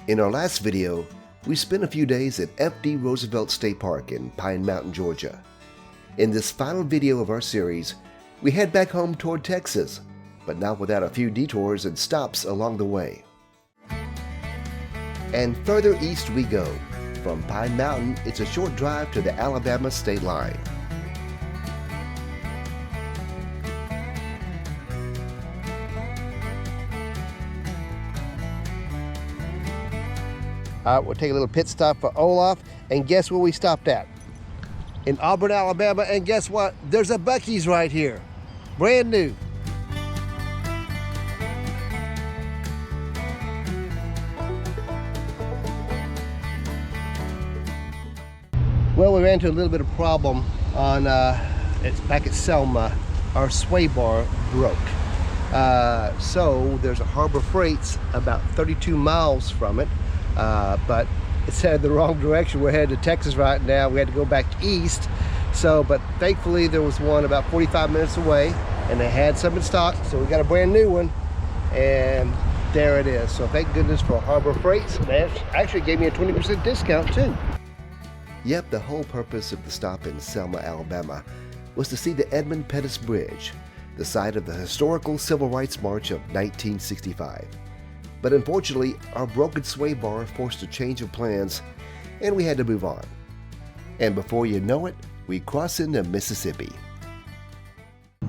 In our last video, we spent a few days at F.D. Roosevelt State Park in Pine Mountain, Georgia. In this final video of our series, we head back home toward Texas, but not without a few detours and stops along the way. And further east we go. From Pine Mountain, it's a short drive to the Alabama state line. We'll take a little pit stop for Olaf, and guess where we stopped at? In Auburn, Alabama, and guess what? There's a Buc-ee's right here. Brand new. Well, we ran into a little bit of problem on, it's back at Selma. Our sway bar broke. So there's a Harbor Freight's about 32 miles from it. But it's headed the wrong direction. We're headed to Texas right now. We had to go back east. But thankfully there was one about 45 minutes away and they had some in stock. So we got a brand new one and there it is. So thank goodness for Harbor Freights. They actually gave me a 20% discount too. Yep, the whole purpose of the stop in Selma, Alabama was to see the Edmund Pettus Bridge, the site of the historical Civil Rights March of 1965. But unfortunately, our broken sway bar forced a change of plans, and we had to move on. And before you know it, we cross into Mississippi.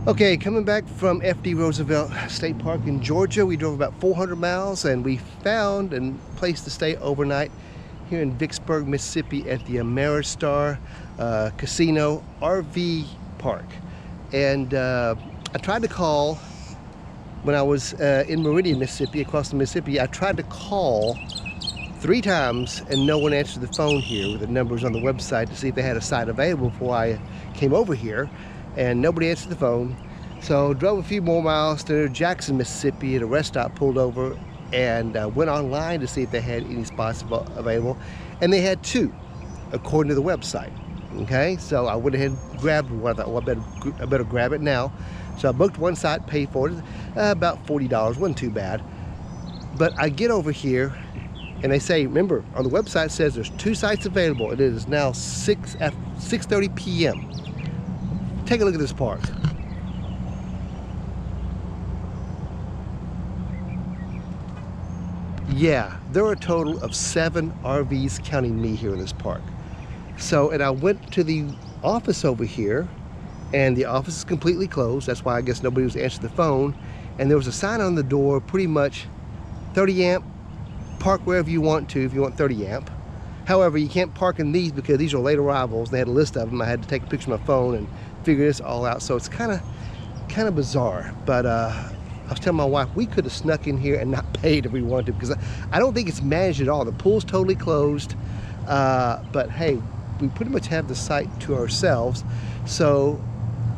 Okay, coming back from F.D. Roosevelt State Park in Georgia, we drove about 400 miles, and we found a place to stay overnight here in Vicksburg, Mississippi at the Ameristar Casino RV Park. And I tried to call when I was in Meridian, Mississippi, across the Mississippi. I tried to call 3 times and no one answered the phone here with the numbers on the website to see if they had a site available before I came over here, and nobody answered the phone. So drove a few more miles to Jackson, Mississippi at a rest stop, pulled over, and went online to see if they had any spots available, and they had 2 according to the website. Okay, so I went ahead and grabbed one. I thought, well, I better grab it now. So I booked one site, paid for it, about $40, wasn't too bad. But I get over here and they say, remember, on the website it says there's 2 sites available. It is now 6:30 p.m. Take a look at this park. Yeah, there are a total of 7 RVs counting me here in this park. So, and I went to the office over here, and the office is completely closed. That's why I guess nobody was answering the phone. And there was a sign on the door, pretty much 30 amp, park wherever you want to if you want 30 amp. However, you can't park in these because these are late arrivals. They had a list of them. I had to take a picture of my phone and figure this all out. So it's kind of bizarre. But I was telling my wife we could have snuck in here and not paid if we wanted to, because I don't think it's managed at all. The pool's totally closed. But hey, we pretty much have the site to ourselves. So,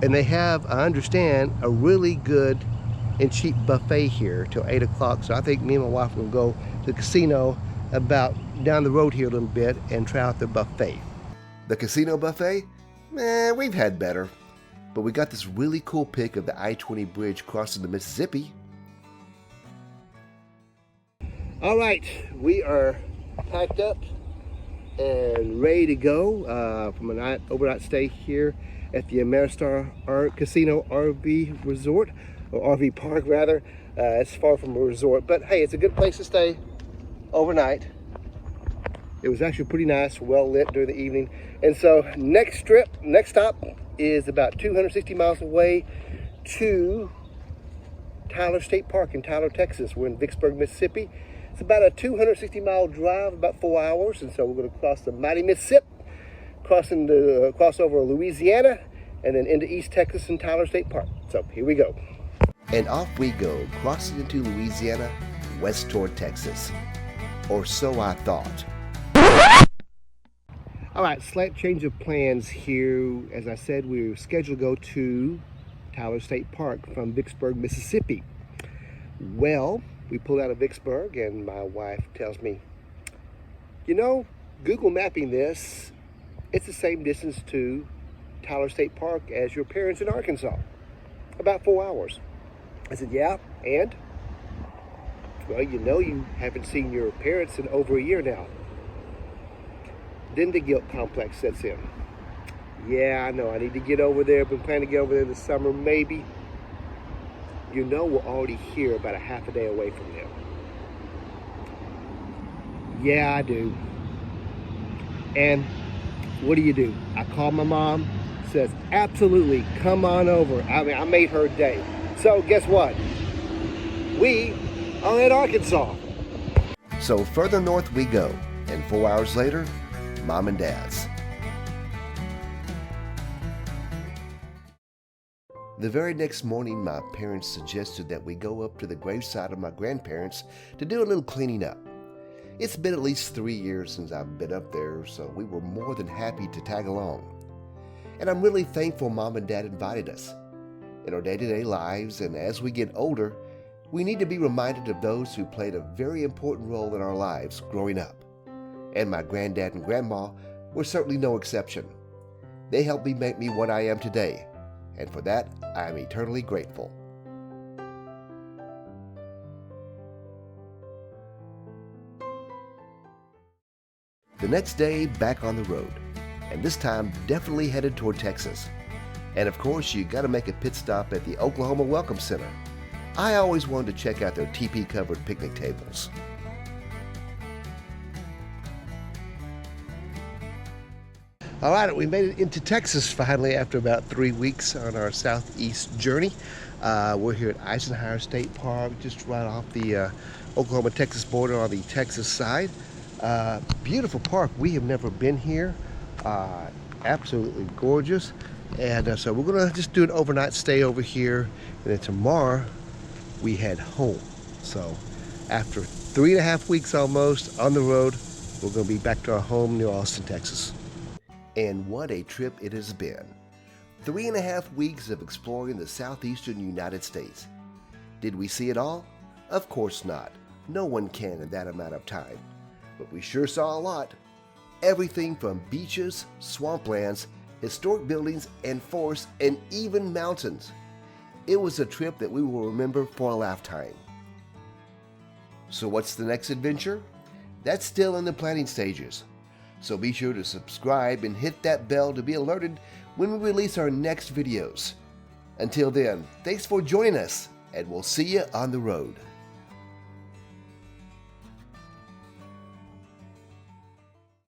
and they have, I understand, a really good and cheap buffet here till 8 o'clock. So I think me and my wife will go to the casino about down the road here a little bit and try out the buffet. The casino buffet? We've had better. But we got this really cool pic of the I-20 bridge crossing the Mississippi. All right, we are packed up and ready to go from an overnight stay here at the Ameristar Casino RV Resort, or RV Park rather. It's far from a resort, but hey, it's a good place to stay overnight. It was actually pretty nice, well lit during the evening. And so next stop is about 260 miles away to Tyler State Park in Tyler, Texas. We're in Vicksburg, Mississippi. It's about a 260 mile drive, about 4 hours. And so we're going to cross the mighty Mississippi, cross over Louisiana, and then into East Texas and Tyler State Park. So here we go. And off we go, crossing into Louisiana, west toward Texas. Or so I thought. All right, slight change of plans here. As I said, we were scheduled to go to Tyler State Park from Vicksburg, Mississippi. Well, we pulled out of Vicksburg and my wife tells me, you know, Google mapping this, it's the same distance to Tyler State Park as your parents in Arkansas, about 4 hours. I said, yeah, and? Well, you know you haven't seen your parents in over a year now. Then the guilt complex sets in. Yeah, I know, I need to get over there. Been planning to get over there this summer, maybe. You know we're already here about a half a day away from them. Yeah, I do. And what do? I call my mom, says, absolutely, come on over. I mean, I made her day. So guess what? We are in Arkansas. So further north we go, and 4 hours later, Mom and Dad's. The very next morning, my parents suggested that we go up to the graveside of my grandparents to do a little cleaning up. It's been at least 3 years since I've been up there, so we were more than happy to tag along. And I'm really thankful Mom and Dad invited us. In our day-to-day lives, and as we get older, we need to be reminded of those who played a very important role in our lives growing up. And my granddad and grandma were certainly no exception. They helped me make me what I am today, and for that, I am eternally grateful. The next day, back on the road, and this time definitely headed toward Texas. And of course, you gotta make a pit stop at the Oklahoma Welcome Center. I always wanted to check out their teepee-covered picnic tables. All right, we made it into Texas finally after about 3 weeks on our southeast journey. We're here at Eisenhower State Park, just right off the Oklahoma-Texas border on the Texas side. Beautiful park. We have never been here. Absolutely gorgeous. And so we're gonna just do an overnight stay over here, and then tomorrow we head home. So after 3.5 weeks almost on the road, we're gonna be back to our home near Austin, Texas. And what a trip it has been. 3.5 weeks of exploring the southeastern United States. Did we see it all? Of course not. No one can in that amount of time. But we sure saw a lot. Everything from beaches, swamplands, historic buildings and forests, and even mountains. It was a trip that we will remember for a lifetime. So what's the next adventure? That's still in the planning stages. So be sure to subscribe and hit that bell to be alerted when we release our next videos. Until then, thanks for joining us, and we'll see you on the road.